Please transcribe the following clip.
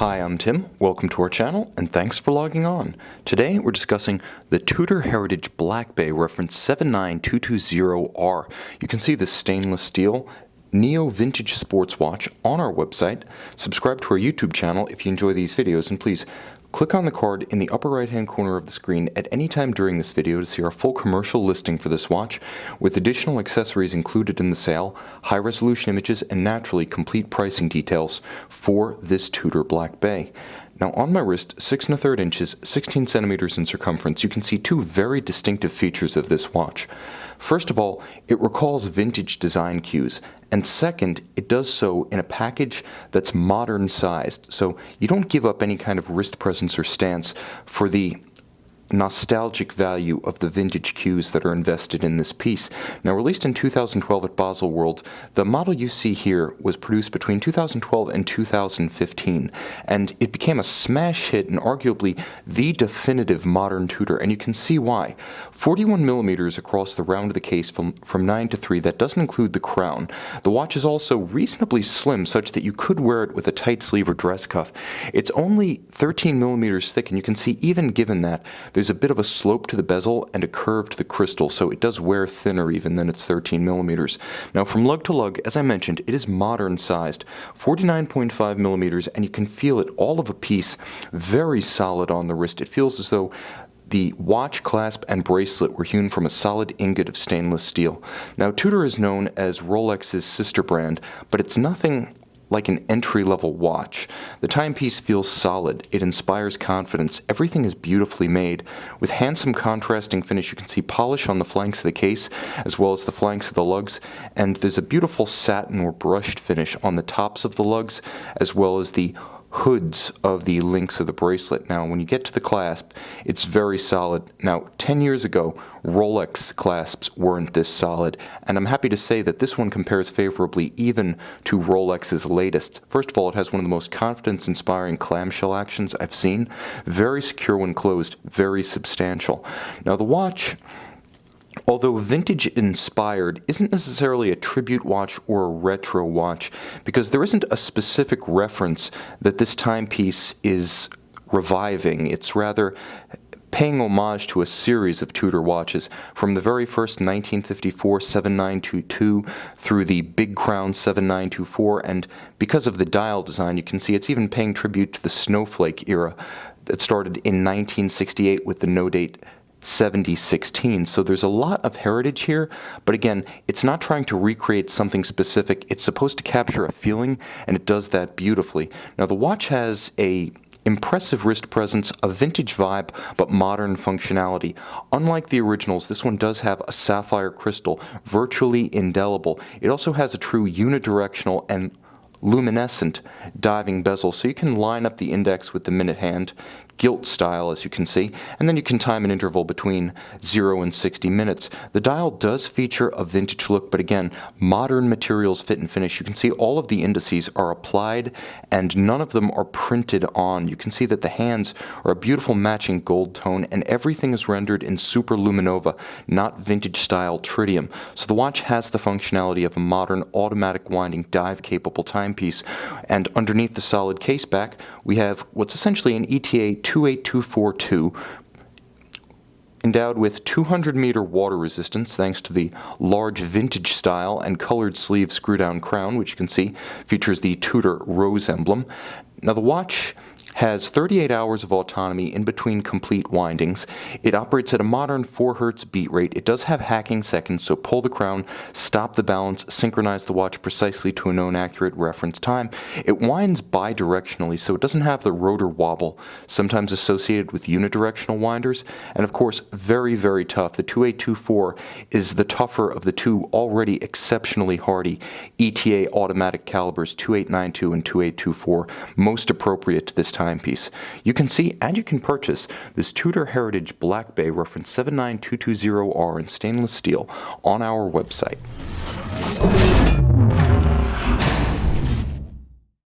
Hi, I'm Tim. Welcome to our channel, and thanks for logging on. Today, we're discussing the Tudor Heritage Black Bay reference 79220R. You can see this stainless steel Neo Vintage Sports Watch on our website. Subscribe to our YouTube channel if you enjoy these videos, and please click on the card in the upper right-hand corner of the screen at any time during this video to see our full commercial listing for this watch, with additional accessories included in the sale, high-resolution images, and naturally complete pricing details for this Tudor Black Bay. Now on my wrist, 6 1/3 inches, 16 centimeters in circumference, you can see two very distinctive features of this watch. First of all, it recalls vintage design cues, and second, it does so in a package that's modern sized, so you don't give up any kind of wrist presence or stance for the nostalgic value of the vintage cues that are invested in this piece. Now, released in 2012 at Baselworld, the model you see here was produced between 2012 and 2015, and it became a smash hit and arguably the definitive modern Tudor, and you can see why. 41 millimeters across the round of the case from 9 to 3, that doesn't include the crown. The watch is also reasonably slim, such that you could wear it with a tight sleeve or dress cuff. It's only 13 millimeters thick, and you can see even given that, there's a bit of a slope to the bezel and a curve to the crystal, so it does wear thinner even than its 13 millimeters. Now from lug to lug, as I mentioned, it is modern sized, 49.5 millimeters, and you can feel it all of a piece, very solid on the wrist. It feels as though the watch, clasp, and bracelet were hewn from a solid ingot of stainless steel. Now Tudor is known as Rolex's sister brand, but it's nothing like an entry-level watch. The timepiece feels solid, it inspires confidence, everything is beautifully made. With handsome contrasting finish, you can see polish on the flanks of the case, as well as the flanks of the lugs, and there's a beautiful satin or brushed finish on the tops of the lugs, as well as the hoods of the links of the bracelet. Now, when you get to the clasp, it's very solid. Now, 10 years ago, Rolex clasps weren't this solid, and I'm happy to say that this one compares favorably even to Rolex's latest. First of all, it has one of the most confidence-inspiring clamshell actions I've seen. Very secure when closed, very substantial. Now, the watch, although vintage inspired, isn't necessarily a tribute watch or a retro watch, because there isn't a specific reference that this timepiece is reviving. It's rather paying homage to a series of Tudor watches, from the very first 1954 7922 through the Big Crown 7924, and because of the dial design, you can see it's even paying tribute to the Snowflake era that started in 1968 with the no-date 7016. So there's a lot of heritage here, but again, it's not trying to recreate something specific. It's supposed to capture a feeling, and it does that beautifully. Now, the watch has a impressive wrist presence, a vintage vibe, but modern functionality. Unlike the originals, this one does have a sapphire crystal, virtually indelible. It also has a true unidirectional and luminescent diving bezel, so you can line up the index with the minute hand, gilt style as you can see, and then you can time an interval between 0 and 60 minutes. The dial does feature a vintage look, but again, modern materials, fit and finish. You can see all of the indices are applied and none of them are printed on. You can see that the hands are a beautiful matching gold tone, and everything is rendered in super luminova, not vintage style tritium. So the watch has the functionality of a modern automatic winding dive capable timepiece, and underneath the solid case back we have what's essentially an ETA 28242, endowed with 200-meter water resistance thanks to the large vintage style and colored sleeve screw-down crown, which you can see features the Tudor rose emblem. Now, the watch has 38 hours of autonomy in between complete windings. It operates at a modern 4 Hz beat rate. It does have hacking seconds, so pull the crown, stop the balance, synchronize the watch precisely to a known accurate reference time. It winds bidirectionally, so it doesn't have the rotor wobble sometimes associated with unidirectional winders. And of course, very, very tough. The 2824 is the tougher of the two already exceptionally hardy ETA automatic calibers, 2892 and 2824, most appropriate to this timepiece. You can see and you can purchase this Tudor Heritage Black Bay reference 79220R in stainless steel on our website.